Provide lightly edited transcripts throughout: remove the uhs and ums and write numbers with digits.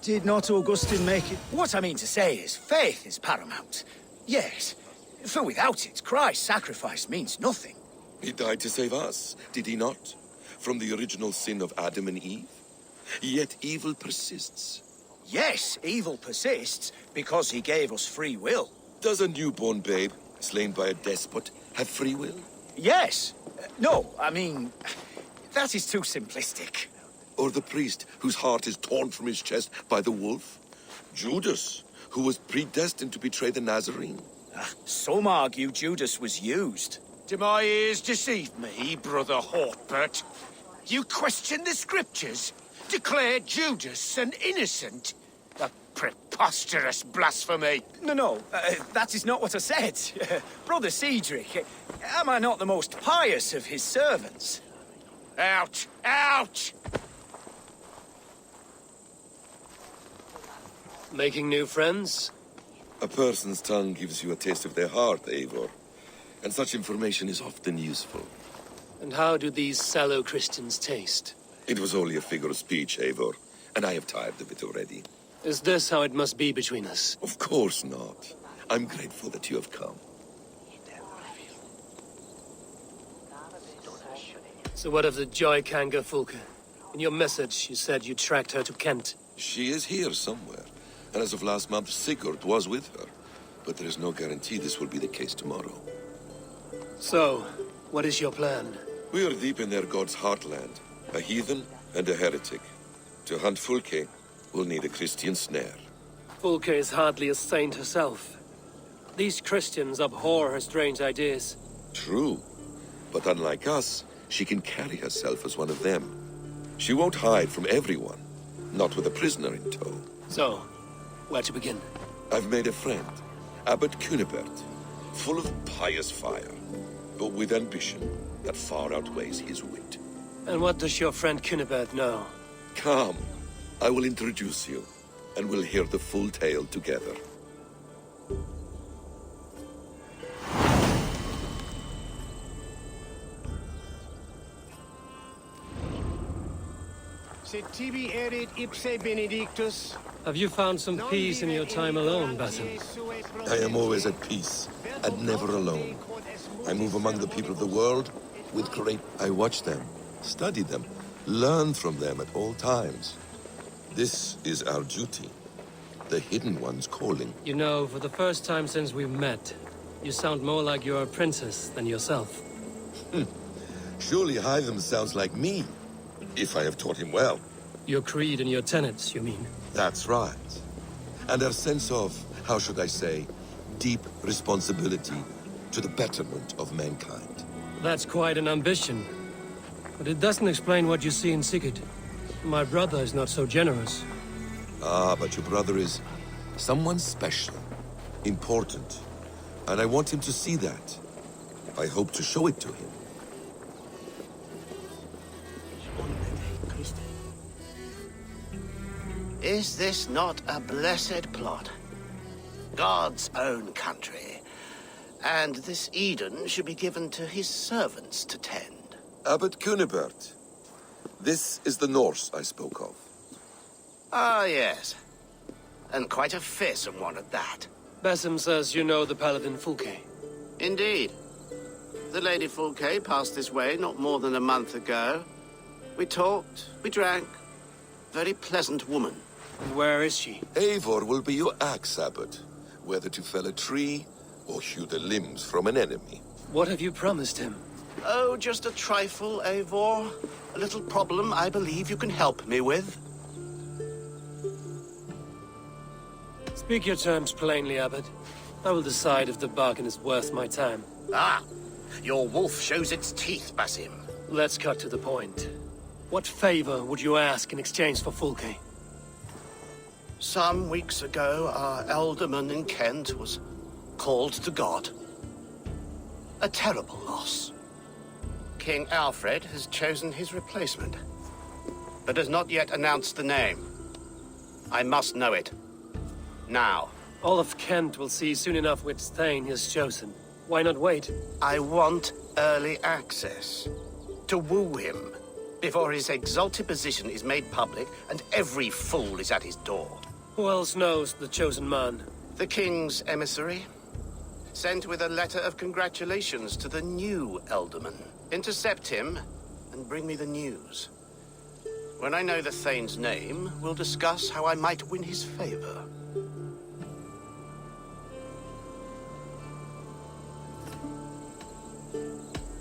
Did not Augustine make it? What I mean to say is, faith is paramount. Yes, for without it, Christ's sacrifice means nothing. He died to save us, did he not? From the original sin of Adam and Eve? Yet evil persists. Yes, evil persists because he gave us free will. Does a newborn babe, slain by a despot, have free will? Yes. No, I mean, that is too simplistic. Or the priest whose heart is torn from his chest by the wolf? Judas, who was predestined to betray the Nazarene? Some argue Judas was used. Do my ears deceive me, Brother Hortbert? You question the scriptures? Declare Judas an innocent? A preposterous blasphemy! No, that is not what I said. Brother Cedric, am I not the most pious of his servants? Out! Out! Making new friends? A person's tongue gives you a taste of their heart, Eivor. And such information is often useful. And how do these sallow Christians taste? It was only a figure of speech, Eivor, and I have tired of it already. Is this how it must be between us? Of course not. I'm grateful that you have come. So what of the Joy Kanga Fulke? In your message, you said you tracked her to Kent. She is here somewhere, and as of last month, Sigurd was with her. But there is no guarantee this will be the case tomorrow. So, what is your plan? We are deep in their god's heartland, a heathen and a heretic. To hunt Fulke, we'll need a Christian snare. Fulke is hardly a saint herself. These Christians abhor her strange ideas. True, but unlike us, she can carry herself as one of them. She won't hide from everyone, not with a prisoner in tow. So, where to begin? I've made a friend, Abbot Cunibert, full of pious fire, but with ambition that far outweighs his wit. And what does your friend Cunibert know? Come, I will introduce you, and we'll hear the full tale together. Sed tibi erit ipse benedictus. Have you found some peace in your time alone, Basim? I am always at peace, and never alone. I move among the people of the world with great... I watch them, study them, learn from them at all times. This is our duty, the Hidden One's calling. You know, for the first time since we've met, you sound more like you're a princess than yourself. Surely Hytham sounds like me, if I have taught him well. Your creed and your tenets, you mean? That's right. And our sense of, how should I say, deep responsibility to the betterment of mankind. That's quite an ambition. But it doesn't explain what you see in Sigurd. My brother is not so generous. Ah, but your brother is someone special, important. And I want him to see that. I hope to show it to him. Is this not a blessed plot? God's own country. And this Eden should be given to his servants to tend. Abbot Cunibert. This is the Norse I spoke of. Ah, yes. And quite a fearsome one at that. Basim says you know the paladin Fulke. Indeed. The Lady Fulke passed this way not more than a month ago. We talked, we drank. Very pleasant woman. And where is she? Eivor will be your axe, Abbot. Whether to fell a tree or hew the limbs from an enemy. What have you promised him? Oh, just a trifle, Eivor. A little problem I believe you can help me with. Speak your terms plainly, Abbot. I will decide if the bargain is worth my time. Ah, your wolf shows its teeth, Basim. Let's cut to the point. What favor would you ask in exchange for Fulke? Some weeks ago, our alderman in Kent was called to God. A terrible loss. King Alfred has chosen his replacement, but has not yet announced the name. I must know it. Now. All of Kent will see soon enough which Thane he has chosen. Why not wait? I want early access. To woo him before his exalted position is made public and every fool is at his door. Who else knows the chosen man? The king's emissary, sent with a letter of congratulations to the new Elderman. Intercept him and bring me the news. When I know the Thane's name, we'll discuss how I might win his favor.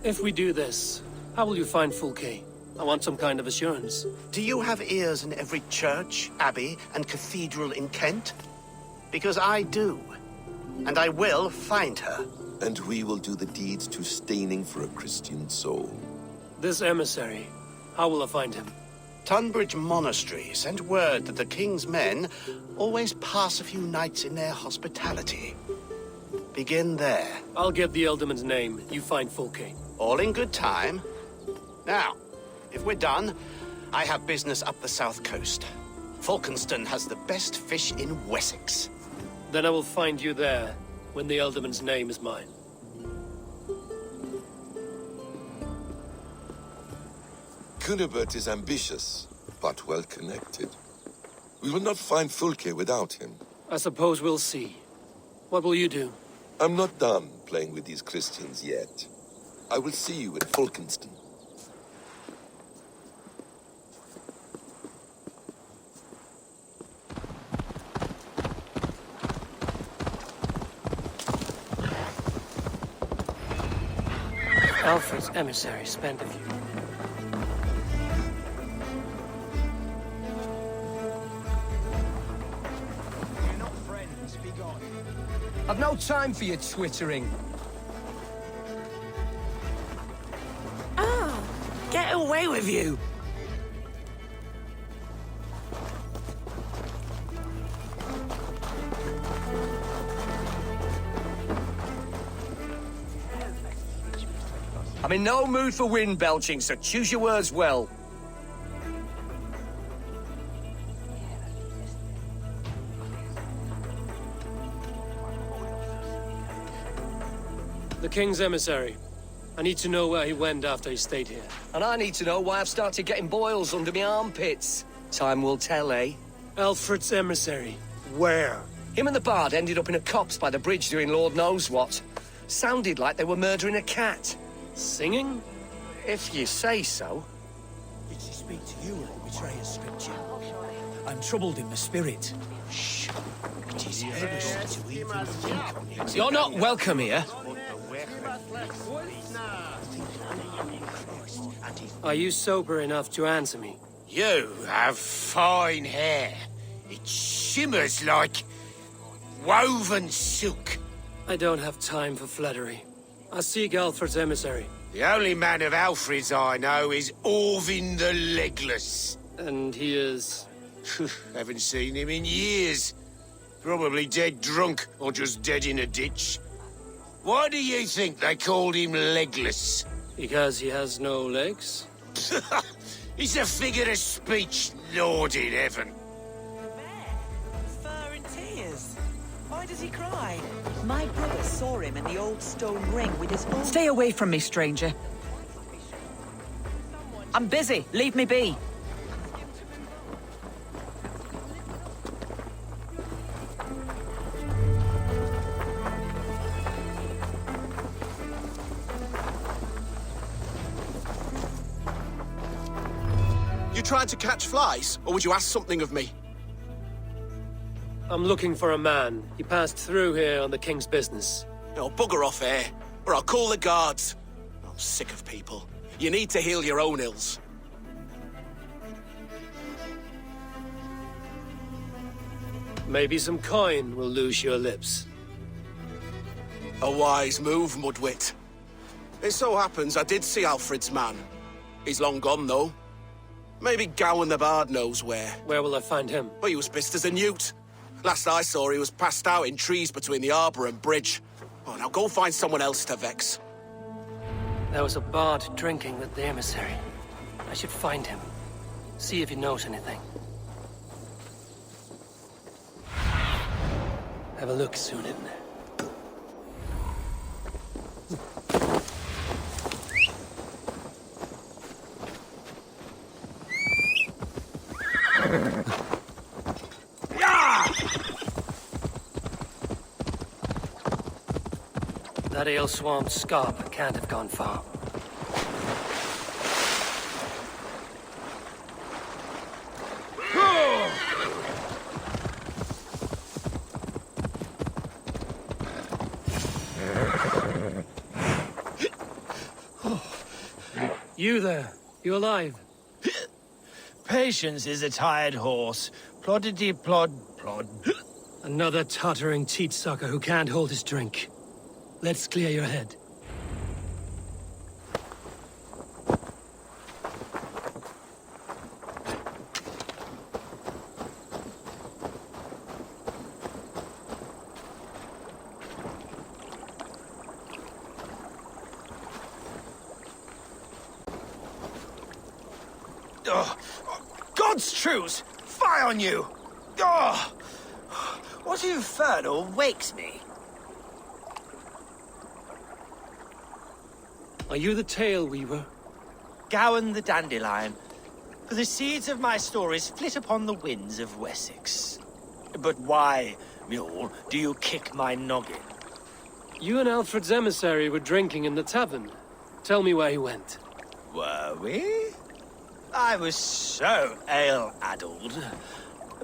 If we do this, how will you find Fulke? I want some kind of assurance. Do you have ears in every church, abbey, and cathedral in Kent? Because I do. And I will find her. And we will do the deeds too staining for a Christian soul. This emissary, how will I find him? Tunbridge Monastery sent word that the king's men always pass a few nights in their hospitality. Begin there. I'll get the Elderman's name. You find Fulke. All in good time. Now, if we're done, I have business up the south coast. Falkenston has the best fish in Wessex. Then I will find you there, when the Elderman's name is mine. Cunibert is ambitious, but well connected. We will not find Fulke without him. I suppose we'll see. What will you do? I'm not done playing with these Christians yet. I will see you in Fulkenston. Alfred's emissary spent with you. We're not friends, be gone. I've no time for your twittering. Ah, get away with you! I'm in no mood for wind belching, so choose your words well. The king's emissary. I need to know where he went after he stayed here. And I need to know why I've started getting boils under my armpits. Time will tell, eh? Alfred's emissary. Where? Him and the bard ended up in a copse by the bridge doing Lord knows what. Sounded like they were murdering a cat. Singing? If you say so. Did she speak to you like betrayer's scripture? I'm troubled in the spirit. Shh. It is heresy to even think on it. You're not welcome here. Are you sober enough to answer me? You have fine hair. It shimmers like woven silk. I don't have time for flattery. I seek Alfred's emissary. The only man of Alfred's I know is Orvin the Legless. And he is... Haven't seen him in years. Probably dead drunk, or just dead in a ditch. Why do you think they called him Legless? Because he has no legs? He's a figure of speech, Lord in heaven. Fur and tears. Why does he cry? My brother saw him in the old stone ring with his own... Stay away from me, stranger. I'm busy. Leave me be. You trying to catch flies, or would you ask something of me? I'm looking for a man. He passed through here on the king's business. No, bugger off here, or I'll call the guards. I'm sick of people. You need to heal your own ills. Maybe some coin will loose your lips. A wise move, Mudwit. It so happens I did see Alfred's man. He's long gone, though. Maybe Gowan the Bard knows where. Where will I find him? Well, he was pissed as a newt. Last I saw, he was passed out in trees between the arbour and bridge. Oh, now go find someone else to vex. There was a bard drinking with the emissary. I should find him. See if he knows anything. Have a look, Sunan. That ale swamp scarp can't have gone far. You there, you alive? Patience is a tired horse. Ploddity plod plod. Another tottering teat sucker who can't hold his drink. Let's clear your head. God's truce! Fie on you! Oh, what infernal wakes me? Are you the tale weaver? Gowan the dandelion. For the seeds of my stories flit upon the winds of Wessex. But why, mule, do you kick my noggin? You and Alfred's emissary were drinking in the tavern. Tell me where he went. Were we? I was so ale-addled.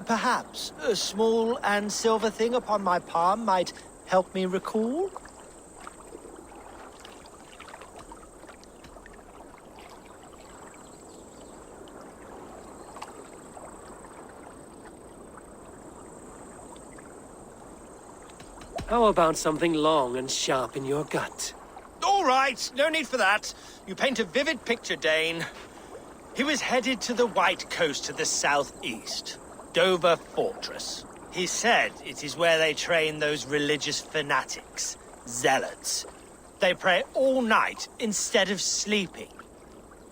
Perhaps a small and silver thing upon my palm might help me recall? How about something long and sharp in your gut? All right, no need for that. You paint a vivid picture, Dane. He was headed to the White Coast to the southeast, Dover Fortress. He said it is where they train those religious fanatics, zealots. They pray all night instead of sleeping.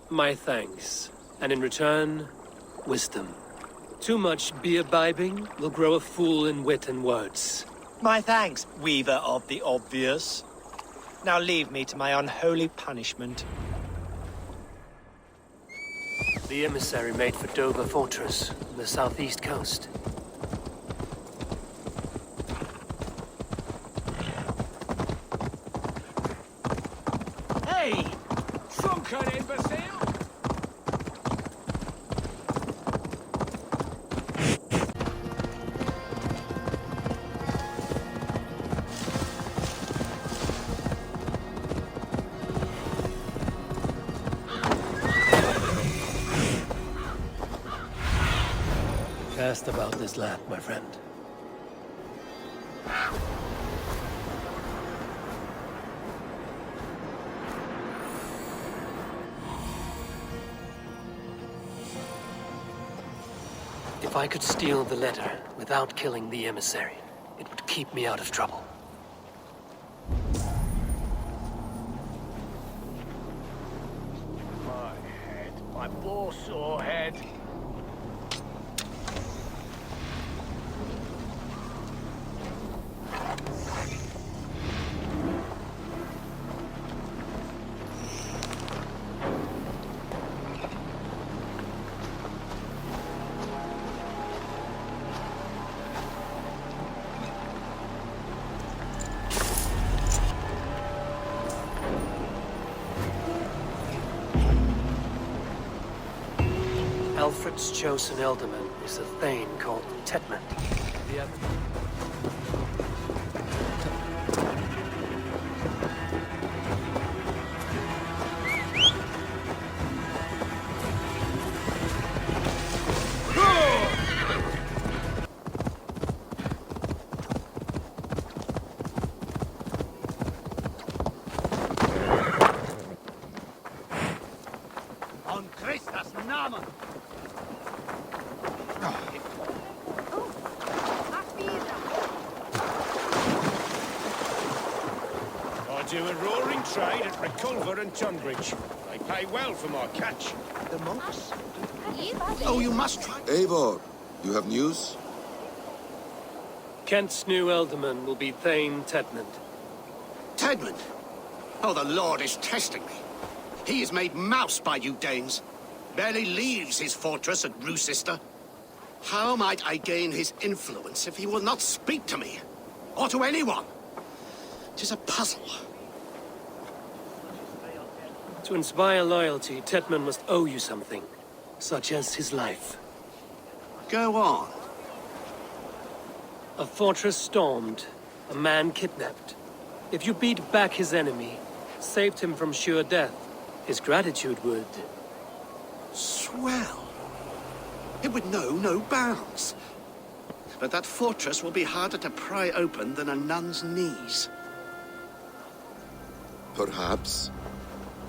My thanks. And in return, wisdom. Too much beer-bibbing will grow a fool in wit and words. My thanks, weaver of the obvious. Now leave me to my unholy punishment. The emissary made for Dover Fortress, on the southeast coast. Hey! Fulke and Basim! Cast about this land, my friend. If I could steal the letter without killing the emissary, it would keep me out of trouble. My head. My poor sore head. Alfred's chosen ealdorman is a thane called Tetman. The other... On Christus Namen! I do a roaring trade at Reculver and Tunbridge. They pay well for my catch. The monks? Oh, you must try. Eivor, you have news? Kent's new ealdorman will be Thane Tetman. Tedman? Oh, the Lord is testing me. He is made mouse by you Danes. Barely leaves his fortress at Roosester. How might I gain his influence if he will not speak to me? Or to anyone? 'Tis a puzzle. To inspire loyalty, Tetman must owe you something, such as his life. Go on. A fortress stormed, a man kidnapped. If you beat back his enemy, saved him from sure death, his gratitude would... Swell. It would know no bounds. But that fortress will be harder to pry open than a nun's knees. Perhaps.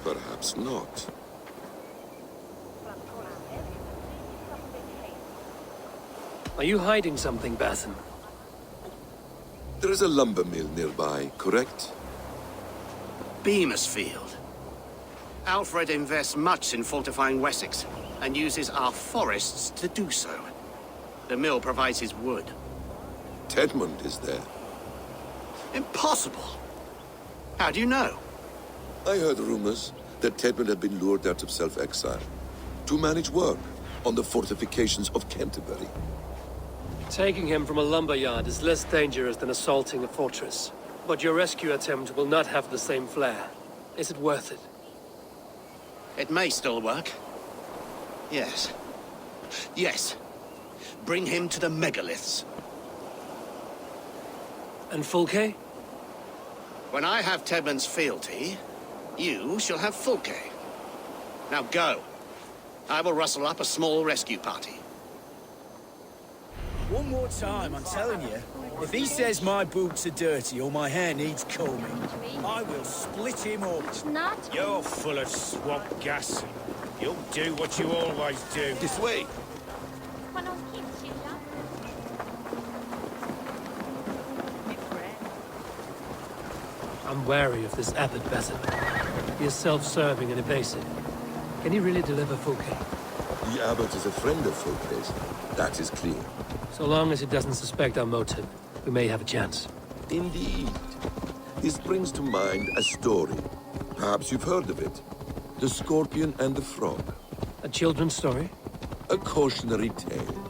Perhaps not. Are you hiding something, Basim? There is a lumber mill nearby, correct? Beamisfield. Alfred invests much in fortifying Wessex, and uses our forests to do so. The mill provides his wood. Tedmund is there. Impossible! How do you know? I heard rumors that Tedmund had been lured out of self-exile to manage work on the fortifications of Canterbury. Taking him from a lumberyard is less dangerous than assaulting a fortress. But your rescue attempt will not have the same flair. Is it worth it? It may still work. Yes. Yes. Bring him to the megaliths. And Fulke? When I have Tedmund's fealty, you shall have Fulke. Now go. I will rustle up a small rescue party. One more time, I'm telling you. If he says my boots are dirty or my hair needs combing, I will split him up. You're full of swamp gas. You'll do what you always do. This way! I'm wary of this abbot, Basim. He is self-serving and evasive. Can he really deliver Fulke? The abbot is a friend of Fulke's. That is clear. So long as he doesn't suspect our motive, we may have a chance. Indeed. This brings to mind a story. Perhaps you've heard of it. The Scorpion and the Frog. A children's story? A cautionary tale.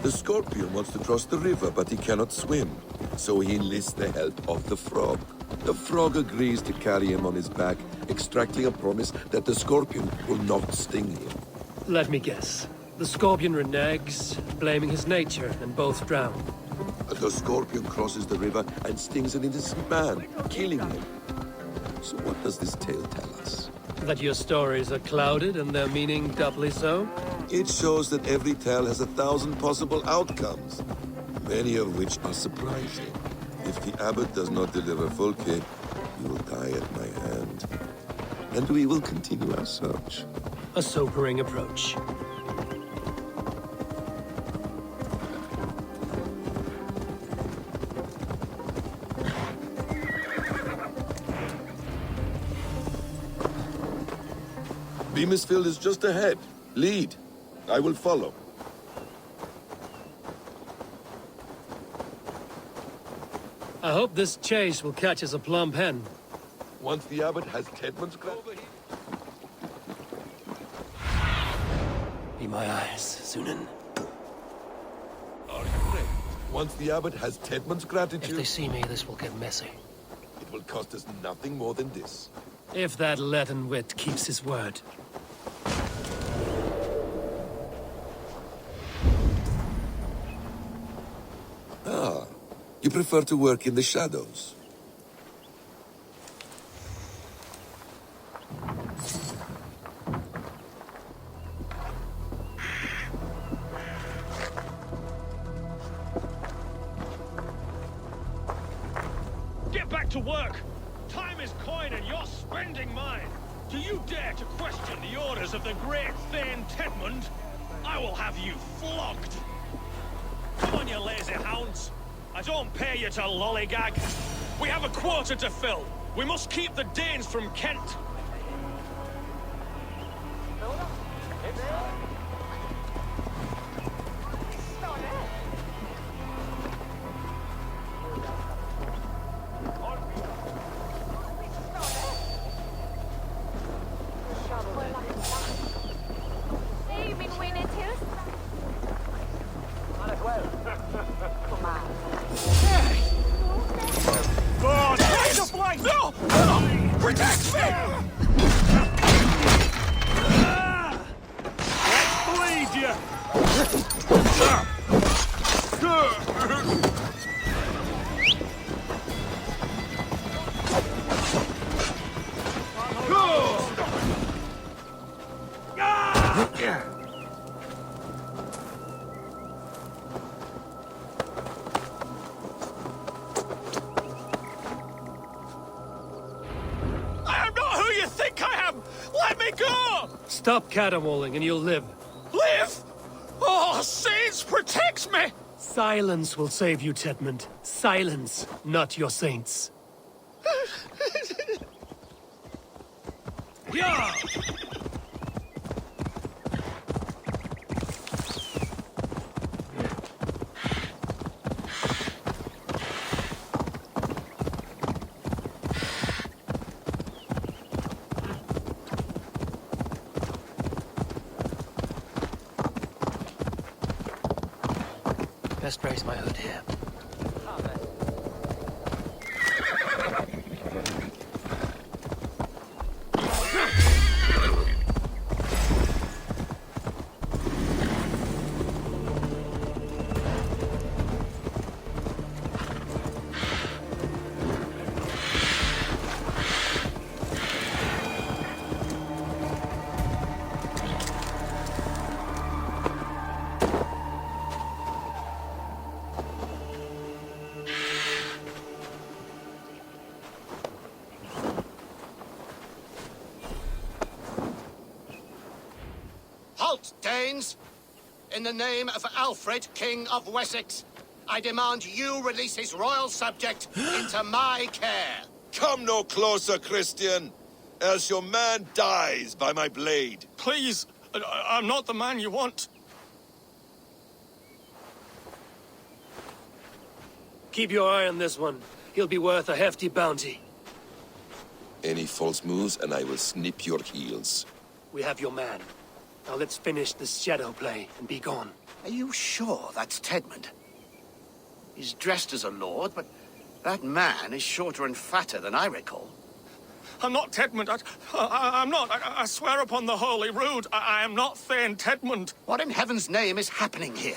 The Scorpion wants to cross the river, but he cannot swim. So he enlists the help of the Frog. The Frog agrees to carry him on his back, extracting a promise that the Scorpion will not sting him. Let me guess. The Scorpion reneges, blaming his nature, and both drown. The Scorpion crosses the river and stings an innocent man, killing him. So what does this tale tell us? That your stories are clouded and their meaning doubly so? It shows that every tale has 1,000 possible outcomes, many of which are surprising. If the abbot does not deliver Fulke, he will die at my hand. And we will continue our search. A sobering approach. Beamisfield is just ahead. Lead. I will follow. I hope this chase will catch us a plump hen. Once the abbot has Tedmund's Be my eyes, Sunan. Once the abbot has Tedmund's gratitude, If they see me, this will get messy. it will cost us nothing more than this. If that leaden wit keeps his word. Ah, you prefer to work in the shadows. Get back to work! Time is coin and you're spending mine! Do you dare to question the orders of the great Thane Tedmund? I will have you flogged! Come on, you lazy hounds! I don't pay you to lollygag! We have a quota to fill! We must keep the Danes from Kent! you! I am not who you think I am! Let me go! Stop caterwauling and you'll live. Live! Oh, saints, protect me! Silence will save you, Tedmund. Silence, not your saints. Yeah! Best raise my hood here. Halt, Danes! In the name of Alfred, King of Wessex, I demand you release his royal subject into my care. Come no closer, Christian, else your man dies by my blade. Please, I'm not the man you want. Keep your eye on this one. He'll be worth a hefty bounty. Any false moves and I will snip your heels. We have your man. Now let's finish this shadow play and be gone. Are you sure that's Tedmund? He's dressed as a lord, but that man is shorter and fatter than I recall. I'm not Tedmund. I'm not. I swear upon the Holy Rood, I am not Thane Tedmund. What in heaven's name is happening here?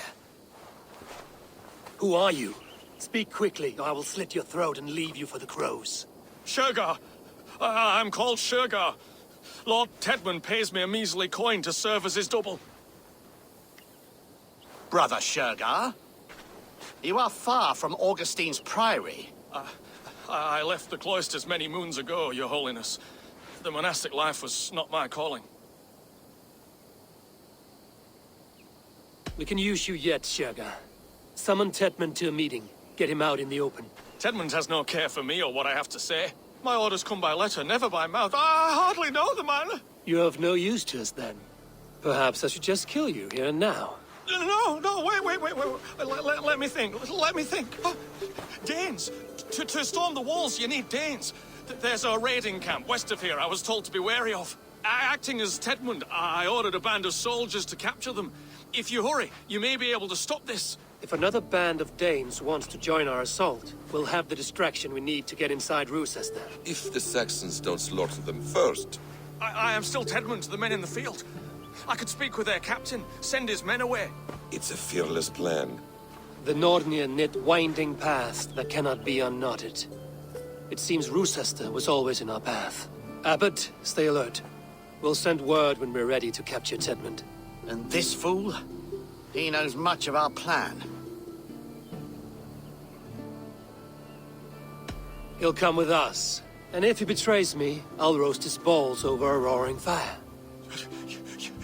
Who are you? Speak quickly, or I will slit your throat and leave you for the crows. Shergar. I'm called Shergar. Lord Tedmund pays me a measly coin to serve as his double. Brother Shergar, you are far from Augustine's priory. I left the cloisters many moons ago, Your Holiness. The monastic life was not my calling. We can use you yet, Shergar. Summon Tedmund to a meeting. Get him out in the open. Tedmund has no care for me or what I have to say. My orders come by letter, never by mouth. I hardly know the man. You're of no use to us, then. Perhaps I should just kill you here and now. No, wait. Let me think. Let me think. Oh, Danes. To storm the walls, you need Danes. There's a raiding camp west of here I was told to be wary of. Acting as Tedmund, I ordered a band of soldiers to capture them. If you hurry, you may be able to stop this. If another band of Danes wants to join our assault, we'll have the distraction we need to get inside Rochester. If the Saxons don't slaughter them first. I am still Tedmund to the men in the field. I could speak with their captain, send his men away. It's a fearless plan. The Nordnir knit winding paths that cannot be unknotted. It seems Rochester was always in our path. Abbot, stay alert. We'll send word when we're ready to capture Tedmund. And this fool? He knows much of our plan. He'll come with us. And if he betrays me, I'll roast his balls over a roaring fire.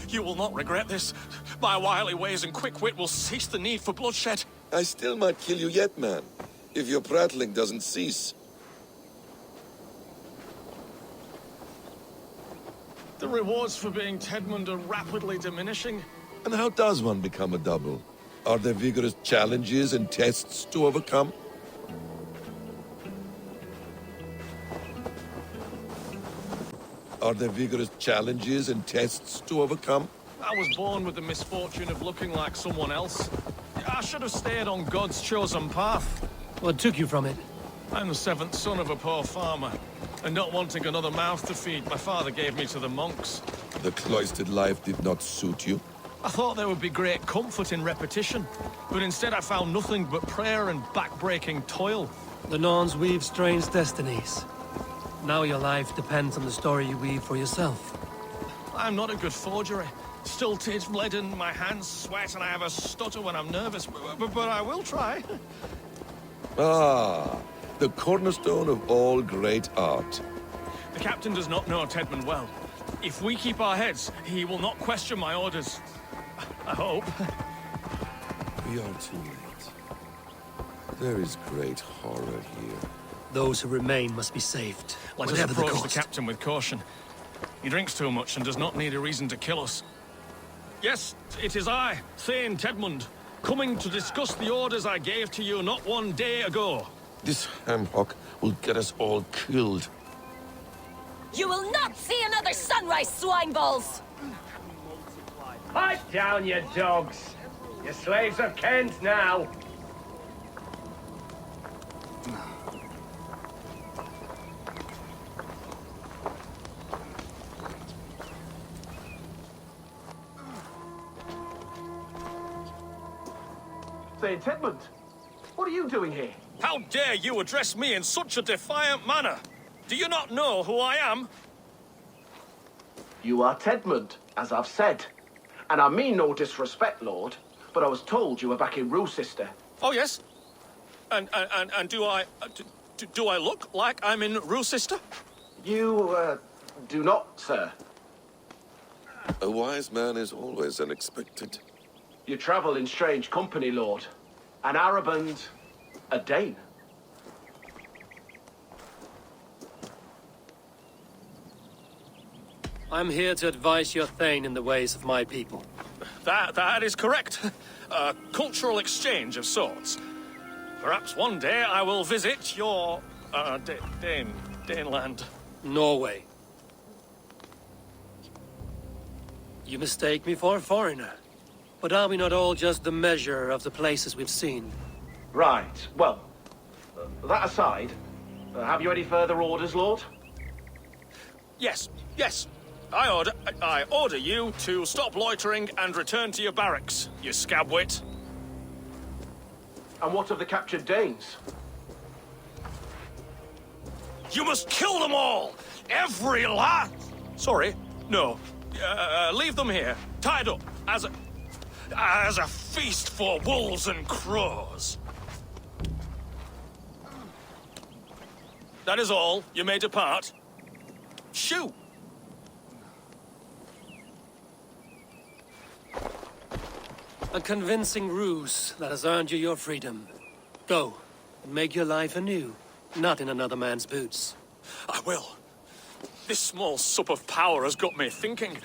You will not regret this. My wily ways and quick wit will cease the need for bloodshed. I still might kill you yet, man, if your prattling doesn't cease. The rewards for being Tedmund are rapidly diminishing. And how does one become a double? Are there vigorous challenges and tests to overcome? Are there vigorous challenges and tests to overcome? I was born with the misfortune of looking like someone else. I should have stayed on God's chosen path. What took you from it? I'm the seventh son of a poor farmer. And not wanting another mouth to feed, my father gave me to the monks. The cloistered life did not suit you? I thought there would be great comfort in repetition, but instead I found nothing but prayer and back-breaking toil. The Norns weave strange destinies. Now your life depends on the story you weave for yourself. I'm not a good forgery. Stilted, leaden, my hands sweat, and I have a stutter when I'm nervous, but I will try. Ah, the cornerstone of all great art. The captain does not know Tedmund well. If we keep our heads, he will not question my orders. I hope. We are too late. There is great horror here. Those who remain must be saved, Let us whatever the approach the cost. captain with caution. He drinks too much and does not need a reason to kill us. Yes, it is I, Thane Tedmund, coming to discuss the orders I gave to you not one day ago. This ham-hock will get us all killed. You will not see another sunrise, swine balls! Pipe down, you dogs! Your slaves of Kent now! Say, Tedmund, what are you doing here? How dare you address me in such a defiant manner? Do you not know who I am? You are Tedmund, as I've said. And I mean no disrespect, Lord, but I was told you were back in Rochester. Oh, yes. And do I... do I look like I'm in Rochester? You, do not, sir. A wise man is always unexpected. You travel in strange company, Lord. An Arab and a Dane. I'm here to advise your Thane in the ways of my people. That is correct. A cultural exchange of sorts. Perhaps one day I will visit your, Daneland. Norway. You mistake me for a foreigner. But are we not all just the measure of the places we've seen? Right, well, that aside, have you any further orders, Lord? Yes. I order you to stop loitering and return to your barracks, you scabwit. And what of the captured Danes? You must kill them all! Every last... Sorry, no. Leave them here, tied up, as a feast for wolves and crows. That is all. You may depart. Shoot! A convincing ruse that has earned you your freedom. Go, and make your life anew, not in another man's boots. I will. This small sup of power has got me thinking.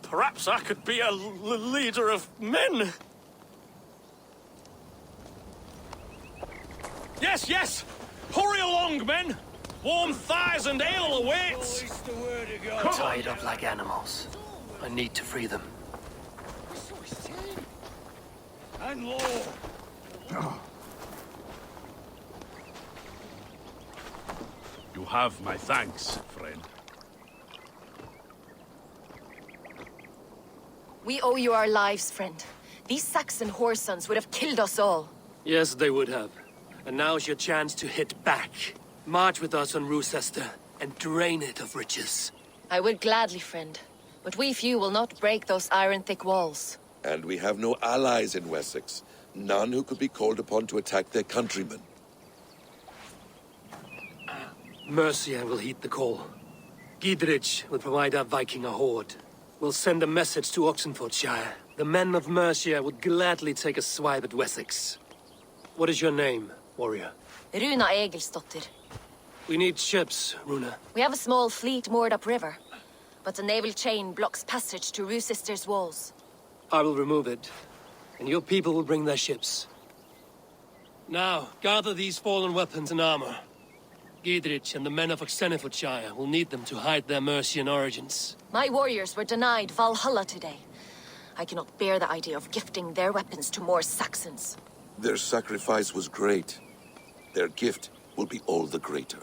Perhaps I could be a leader of men. Yes! Hurry along, men! Warm thighs and ale awaits! Tied up like animals. I need to free them. And law. You have my thanks, friend. We owe you our lives, friend. These Saxon whoresons would have killed us all. Yes, they would have. And now's your chance to hit back. March with us on Rochester and drain it of riches. I would gladly, friend. But we few will not break those iron-thick walls. And we have no allies in Wessex. None who could be called upon to attack their countrymen. Mercia will heed the call. Gidrich will provide our Viking a horde. We'll send a message to Oxenfordshire. The men of Mercia would gladly take a swipe at Wessex. What is your name, warrior? Runa Egilsdotter. We need ships, Runa. We have a small fleet moored upriver, but the naval chain blocks passage to Rochester's walls. I will remove it, and your people will bring their ships. Now, gather these fallen weapons and armor. Gidrich and the men of Oxenfordshire will need them to hide their Mercian origins. My warriors were denied Valhalla today. I cannot bear the idea of gifting their weapons to more Saxons. Their sacrifice was great. Their gift will be all the greater.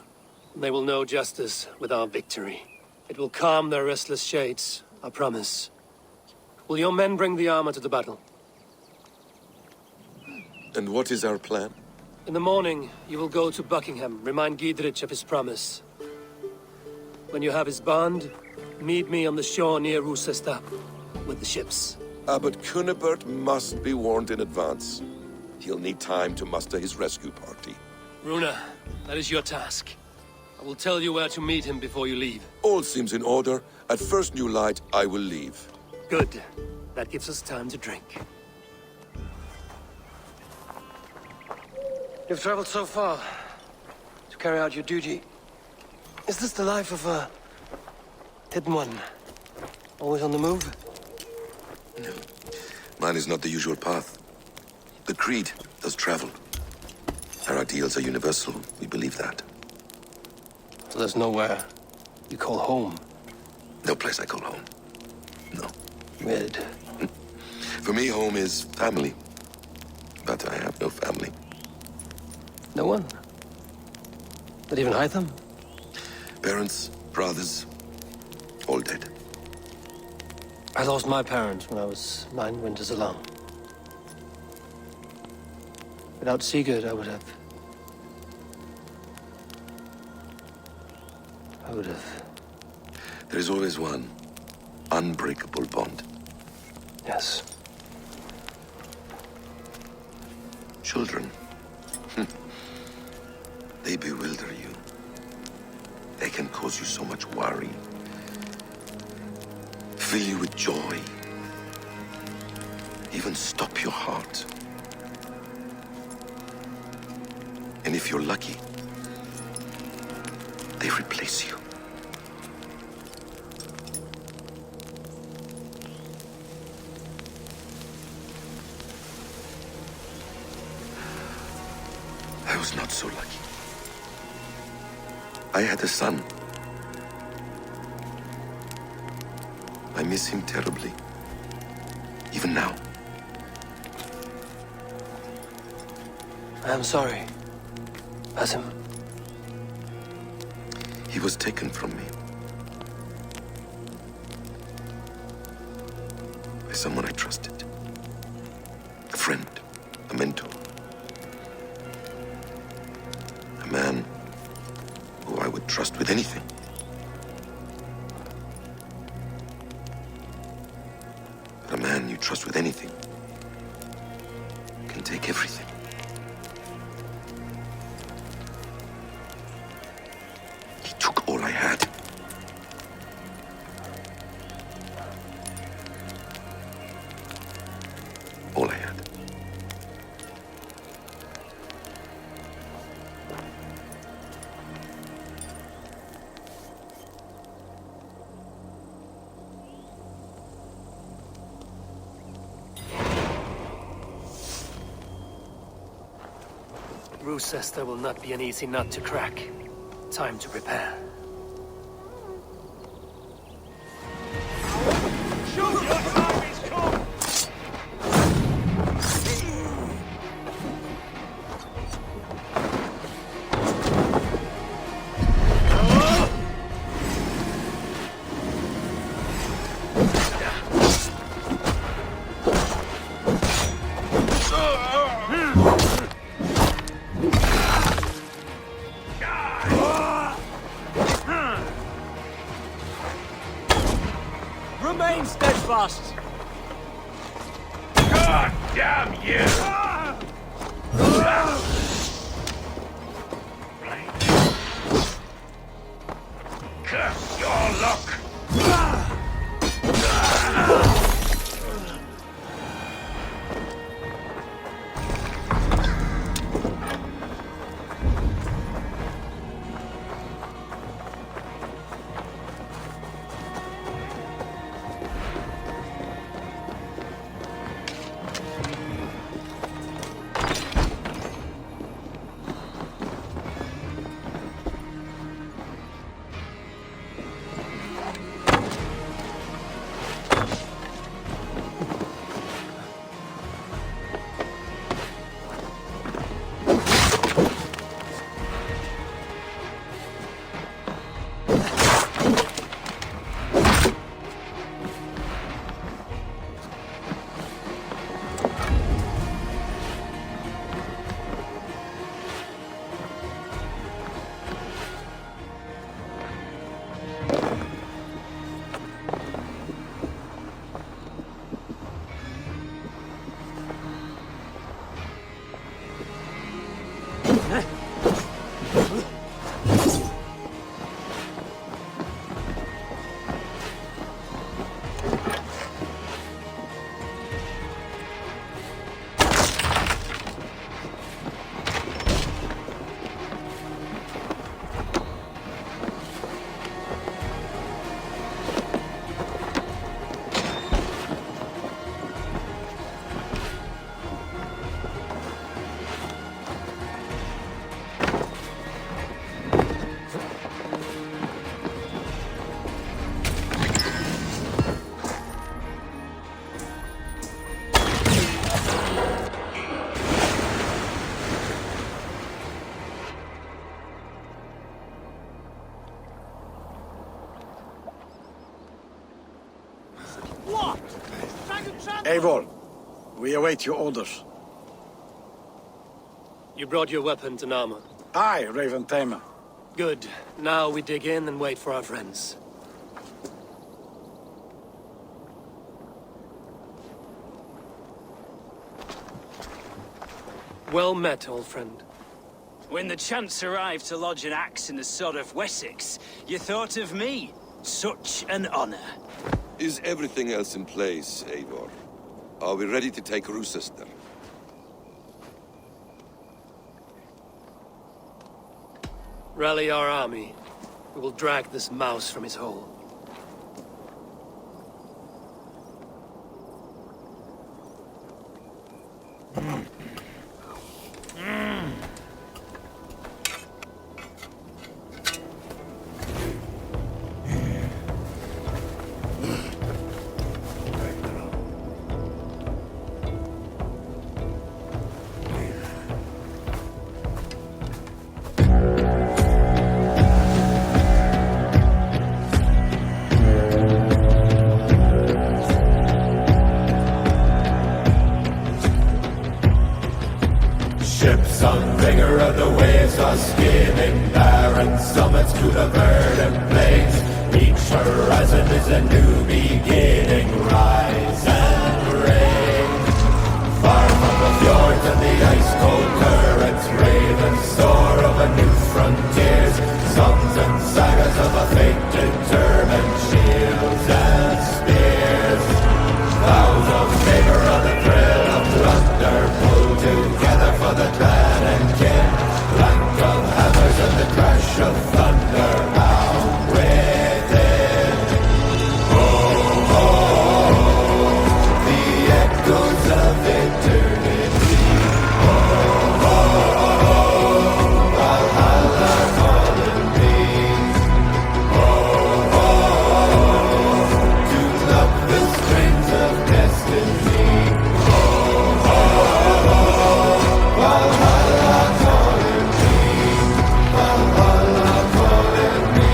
They will know justice with our victory. It will calm their restless shades, I promise. Will your men bring the armor to the battle? And what is our plan? In the morning, you will go to Buckingham, remind Giedrich of his promise. When you have his bond, meet me on the shore near Rochester with the ships. Abbot Cunibert must be warned in advance. He'll need time to muster his rescue party. Runa, that is your task. I will tell you where to meet him before you leave. All seems in order. At first new light, I will leave. Good. That gives us time to drink. You've traveled so far to carry out your duty. Is this the life of a hidden one? Always on the move? No. Mine is not the usual path. The Creed does travel. Our ideals are universal. We believe that. So there's nowhere you call home? No place I call home. No. Weird. For me, home is family. But I have no family. No one? Not even Hytham? Parents, brothers, all dead. I lost my parents when I was 9 winters alone. Without Sigurd, I would have... There is always one unbreakable bond. Yes. Children. They bewilder you. They can cause you so much worry. Fill you with joy. Even stop your heart. And if you're lucky, they replace you. I was not so lucky. I had a son. I miss him terribly. Even now. I am sorry, Basim. He was taken from me. By someone I trusted. A friend, a mentor. A man who I would trust with anything. But a man you trust with anything can take everything. He took all I had. All I had. Rochester will not be an easy nut to crack. Time to prepare. Shoot! Your time is come! Remain steadfast. God damn you! Curse your luck! Eivor, we await your orders. You brought your weapons and armor. Aye, Raven Tamer. Good. Now we dig in and wait for our friends. Well met, old friend. When the chance arrived to lodge an axe in the sod of Wessex, you thought of me. Such an honor. Is everything else in place, Eivor? Are we ready to take Rochester? Rally our army. We will drag this mouse from his hole. Ships on vigor of the waves are skimming barren summits to the verdant plains. Each horizon is a new beginning. Rise and reign. Far from the fjords and the ice-cold currents, ravens soar over new frontiers. Songs and sagas of a fate determined, shields and spears. Vows of favor on the thrill of plunder, pull together for the clan and kin. Clank of hammers and the crash of thunder out within. Oh, oh, the echoes of eternity. Oh, oh, oh, Valhalla calling me. Oh, oh, to pluck the strings of destiny. Oh, oh, oh, Valhalla calling me. Valhalla calling me.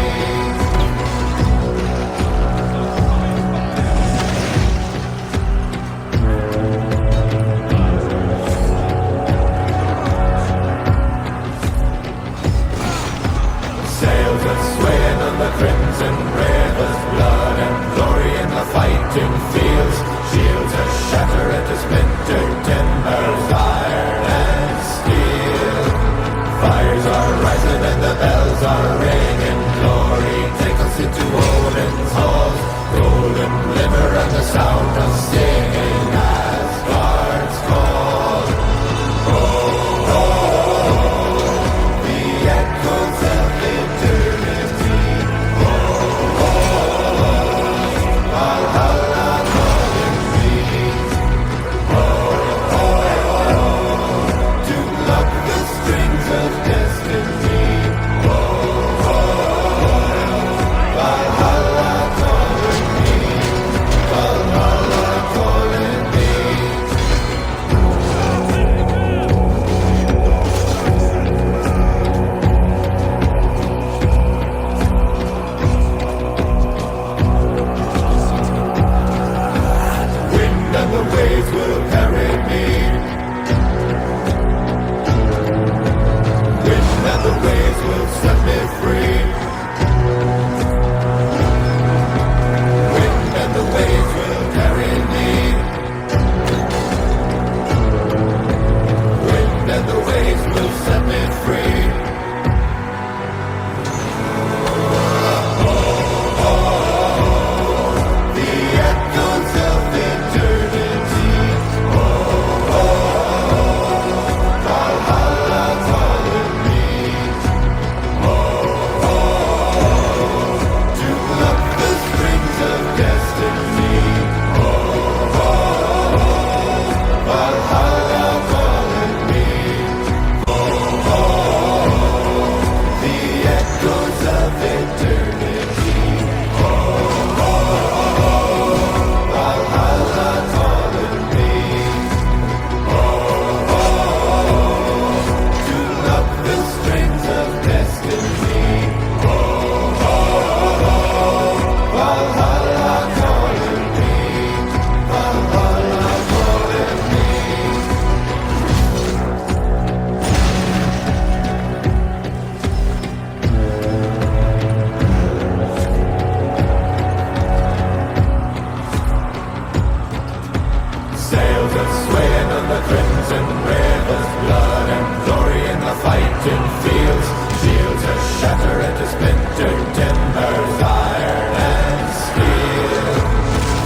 the crimson rivers, blood and glory in the fighting fields. Shields are shattered into splintered timbers, iron and steel.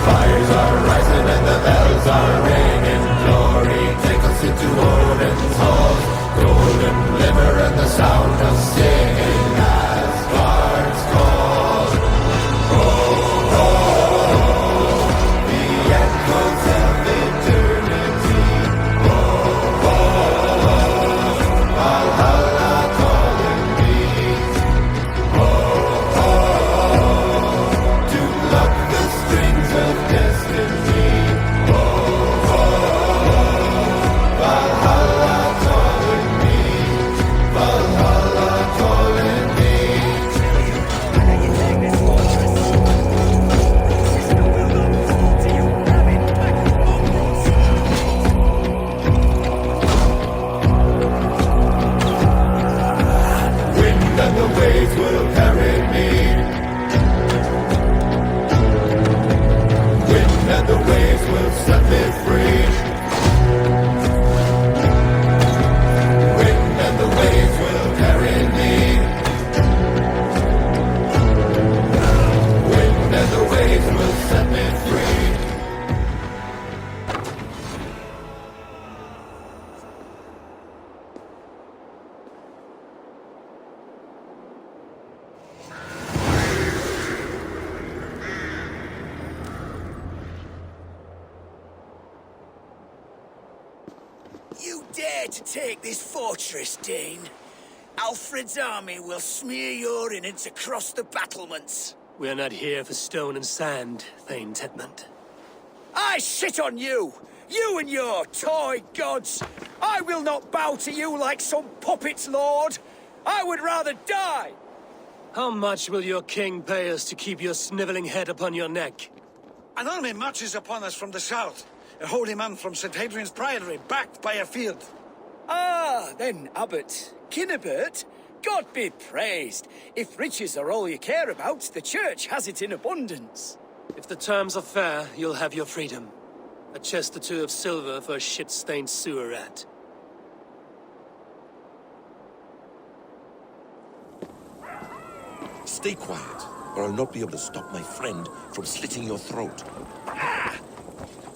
Fires are rising and the bells are ringing. Glory, take us into Odin's halls. Golden glimmer and the sound of singing as bards call. Oh, oh, oh, the echoes of eternity. Oh, oh, oh, Valhalla calling me. Oh, oh, oh, to pluck the strings of destiny. Oh, oh, oh, Valhalla calling me. Valhalla calling me. Wind and the waves will carry me. Wind and the waves will set me free. Wind and the waves will carry me. Wind and the waves will set me free. You dare to take this fortress, Dane? Alfred's army will smear your innards across the battlements. We are not here for stone and sand, Thane Tedmund. I shit on you! You and your toy gods! I will not bow to you like some puppet's lord! I would rather die! How much will your king pay us to keep your sniveling head upon your neck? An army marches upon us from the south. A holy man from St. Hadrian's Priory, backed by a field. Ah, then, Abbot. Kinnebert, God be praised. If riches are all you care about, the church has it in abundance. If the terms are fair, you'll have your freedom. A chest or two of silver for a shit-stained sewer rat. Stay quiet, or I'll not be able to stop my friend from slitting your throat.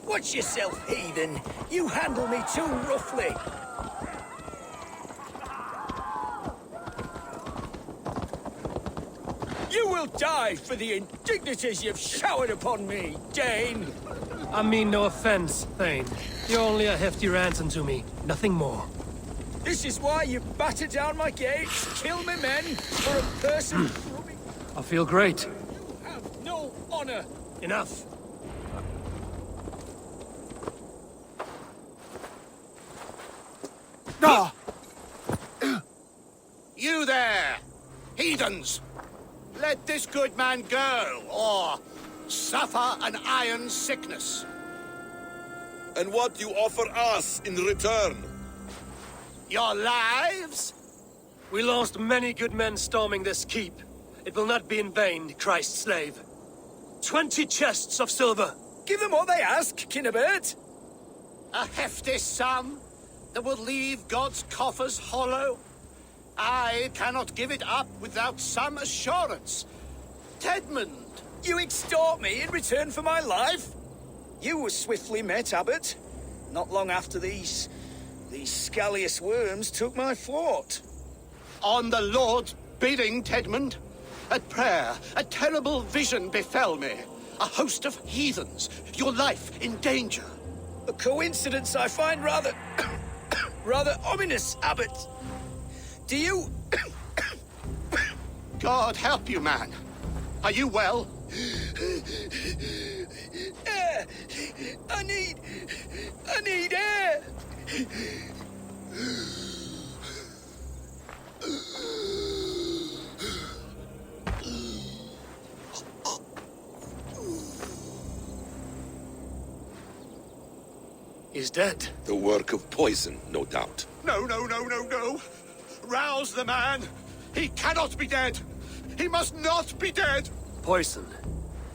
Watch yourself, heathen. You handle me too roughly. You will die for the indignities you've showered upon me, Dane. I mean no offense, Thane. You're only a hefty ransom to me, nothing more. This is why you batter down my gates, kill my men, for a person... I feel great. You have no honor. Enough. Ah! You there, heathens! Let this good man go, or suffer an iron sickness. And what do you offer us in return? Your lives? We lost many good men storming this keep. It will not be in vain, Christ's slave. 20 chests of silver. Give them what they ask, Kinnebert. A hefty sum that will leave God's coffers hollow? I cannot give it up without some assurance. Tedmund! You extort me in return for my life? You were swiftly met, Abbot. Not long after these scallious worms took my fort. On the Lord's bidding, Tedmund. At prayer, a terrible vision befell me. A host of heathens, your life in danger. A coincidence I find rather... rather ominous, Abbot. Do you... God help you, man. Are you well? Air! I need air! He's dead. The work of poison, no doubt. No, no, no, no, no. Rouse the man. He cannot be dead. He must not be dead. Poison.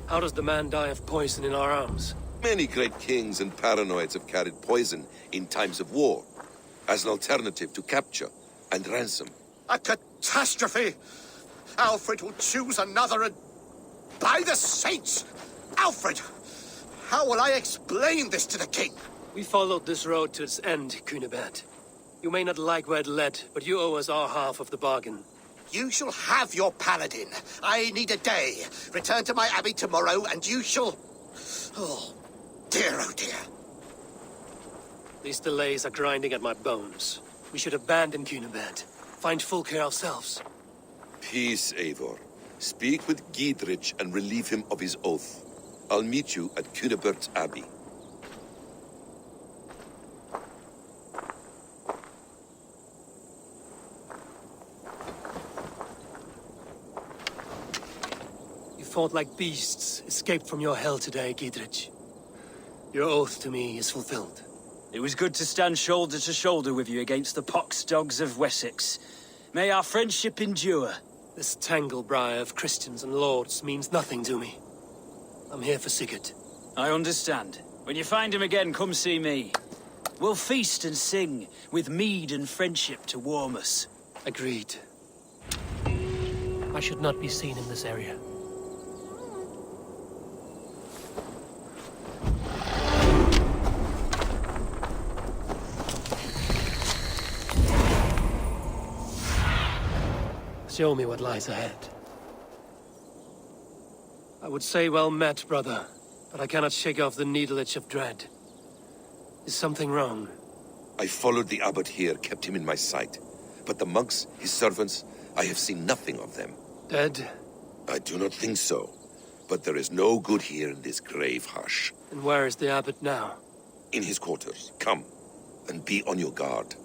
How does the man die of poison in our arms? Many great kings and paranoids have carried poison in times of war, as an alternative to capture and ransom. A catastrophe! Alfred will choose another and... By the saints! Alfred! How will I explain this to the king? We followed this road to its end, Cunibert. You may not like where it led, but you owe us our half of the bargain. You shall have your paladin. I need a day. Return to my abbey tomorrow, and you shall... Oh dear. These delays are grinding at my bones. We should abandon Cunibert. Find Fulke ourselves. Peace, Eivor. Speak with Giedrich and relieve him of his oath. I'll meet you at Cunibert's abbey. You fought like beasts, escaped from your hell today, Giedrich. Your oath to me is fulfilled. It was good to stand shoulder to shoulder with you against the pox dogs of Wessex. May our friendship endure. This tangle-briar of Christians and lords means nothing to me. I'm here for Sigurd. I understand. When you find him again, come see me. We'll feast and sing, with mead and friendship to warm us. Agreed. I should not be seen in this area. Show me what lies ahead. I would say well met, brother, but I cannot shake off the needle itch of dread. Is something wrong? I followed the abbot here, kept him in my sight. But the monks, his servants, I have seen nothing of them. Dead? I do not think so. But there is no good here in this grave hush. And where is the abbot now? In his quarters. Come, and be on your guard.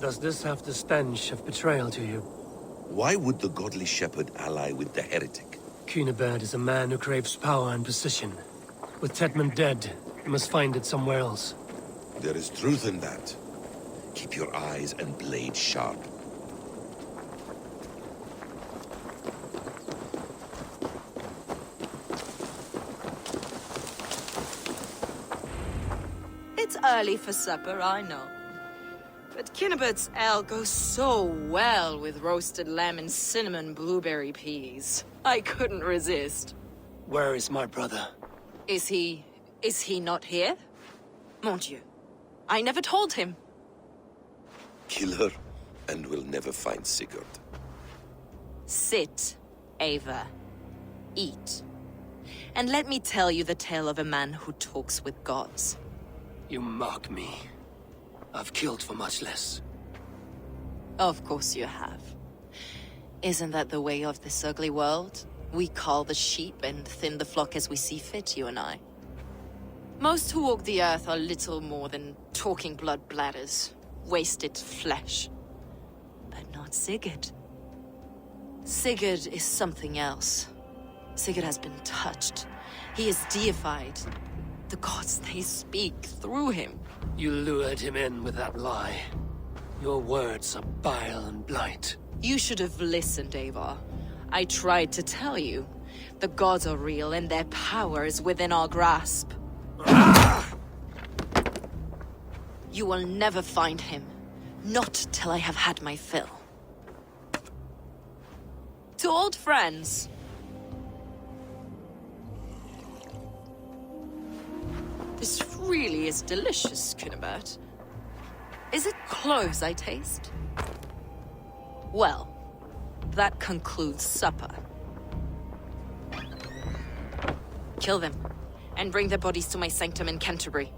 Does this have the stench of betrayal to you? Why would the godly shepherd ally with the heretic? Cunibert is a man who craves power and position. With Tedman dead, he must find it somewhere else. There is truth in that. Keep your eyes and blade sharp. It's early for supper, I know. But Cunibert's ale goes so well with roasted lamb and cinnamon blueberry peas. I couldn't resist. Where is my brother? Is he not here? Mon Dieu. I never told him. Kill her, and we'll never find Sigurd. Sit, Eivor. Eat. And let me tell you the tale of a man who talks with gods. You mock me. I've killed for much less. Of course you have. Isn't that the way of this ugly world? We cull the sheep and thin the flock as we see fit, you and I. Most who walk the earth are little more than talking blood bladders, wasted flesh. But not Sigurd. Sigurd is something else. Sigurd has been touched. He is deified. The gods, they speak through him. You lured him in with that lie. Your words are bile and blight. You should have listened, Eivor. I tried to tell you. The gods are real and their power is within our grasp. You will never find him. Not till I have had my fill. To old friends. This really is delicious, Cunibert. Is it cloves I taste? Well, that concludes supper. Kill them, and bring their bodies to my sanctum in Canterbury.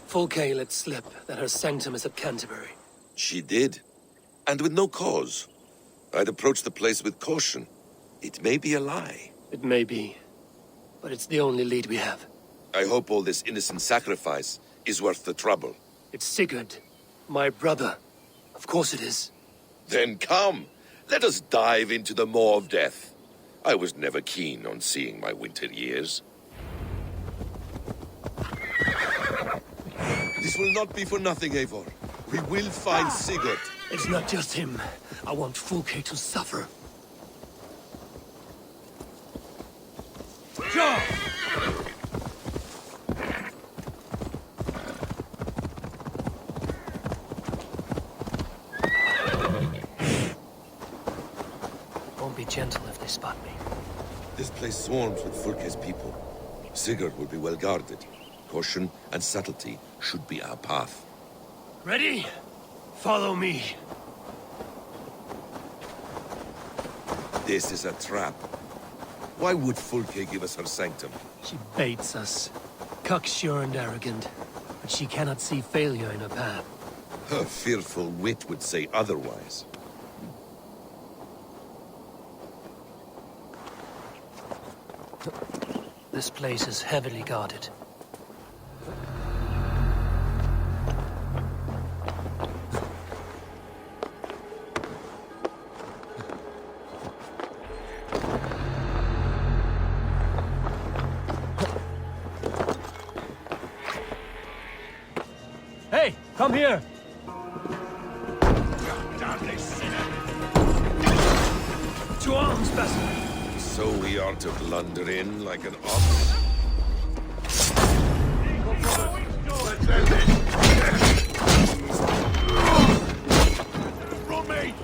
Fulke let slip that her sanctum is at Canterbury. She did. And with no cause. I'd approach the place with caution. It may be a lie. It may be, but it's the only lead we have. I hope all this innocent sacrifice is worth the trouble. It's Sigurd, my brother. Of course it is. Then come, let us dive into the maw of death. I was never keen on seeing my winter years. This will not be for nothing, Eivor. We will find Sigurd. It's not just him. I want Fulke to suffer. John! Won't be gentle if they spot me. This place swarms with Fulke's people. Sigurd will be well guarded. Caution and subtlety should be our path. Ready? Follow me. This is a trap. Why would Fulke give us her sanctum? She baits us. Cocksure and arrogant. But she cannot see failure in her path. Her fearful wit would say otherwise. This place is heavily guarded. Hey, come here! To arms, Basim! So we are to blunder in like an ox? From me!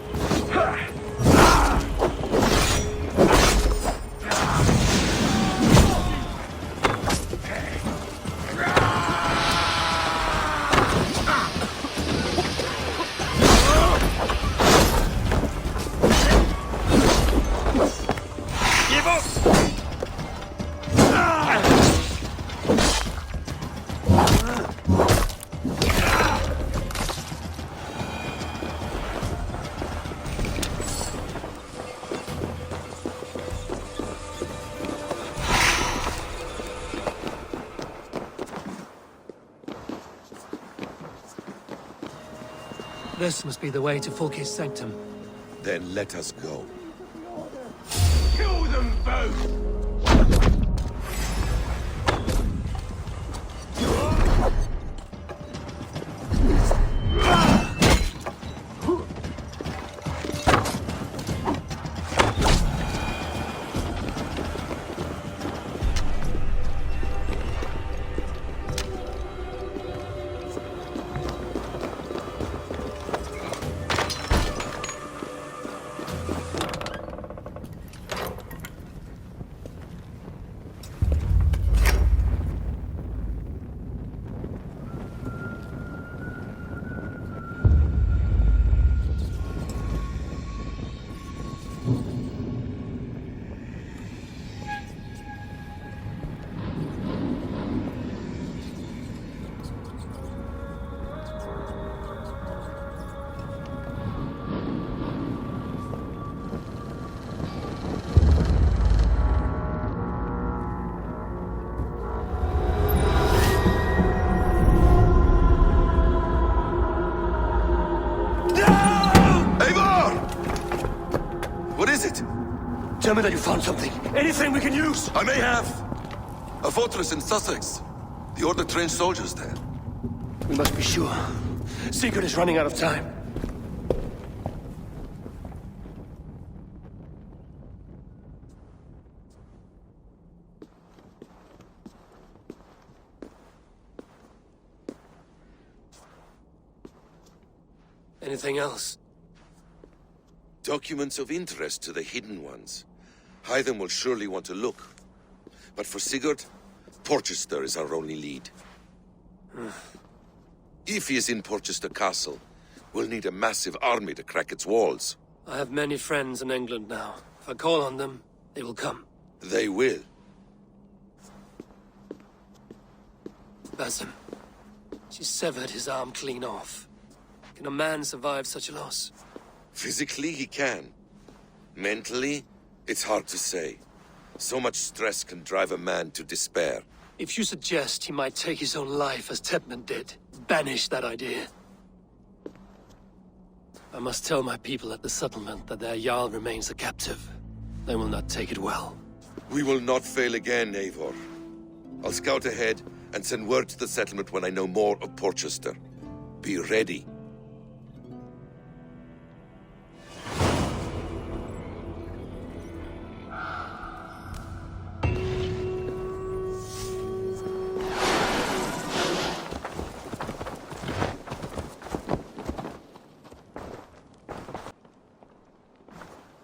This must be the way to Fulke's sanctum. Then let us go. Kill them both! Tell me that you found something. Anything we can use. I may have. A fortress in Sussex. The Order trained soldiers there. We must be sure. Sigurd is running out of time. Anything else? Documents of interest to the Hidden Ones. Hythen will surely want to look. But for Sigurd, Porchester is our only lead. If he is in Porchester Castle, we'll need a massive army to crack its walls. I have many friends in England now. If I call on them, they will come. They will. Basim. She severed his arm clean off. Can a man survive such a loss? Physically, he can. Mentally, it's hard to say. So much stress can drive a man to despair. If you suggest he might take his own life as Tedman did, banish that idea. I must tell my people at the settlement that their Jarl remains a captive. They will not take it well. We will not fail again, Eivor. I'll scout ahead and send word to the settlement when I know more of Porchester. Be ready.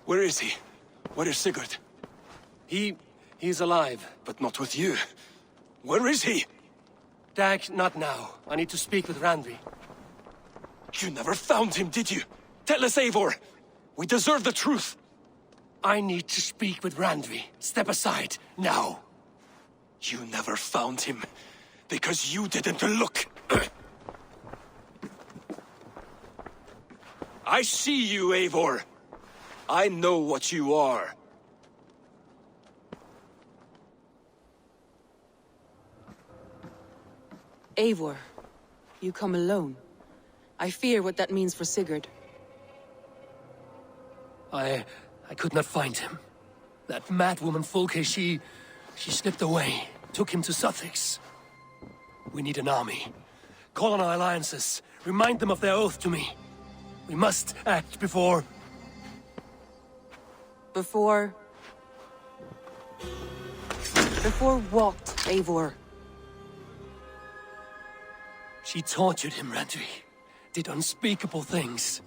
Where is he? Where is Sigurd? He's alive. But not with you. Where is he? Dag, not now. I need to speak with Randvi. You never found him, did you? Tell us, Eivor. We deserve the truth. I need to speak with Randvi. Step aside, now. You never found him, because you didn't look. I see you, Eivor. I know what you are. Eivor, you come alone. I fear what that means for Sigurd. I could not find him. That madwoman Fulke, she slipped away, took him to Sussex. We need an army. Call on our alliances, remind them of their oath to me. We must act before... Before what, Eivor? She tortured him, Randvi. Did unspeakable things.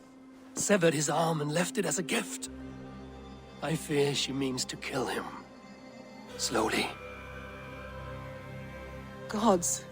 Severed his arm and left it as a gift. I fear she means to kill him. Slowly. Gods,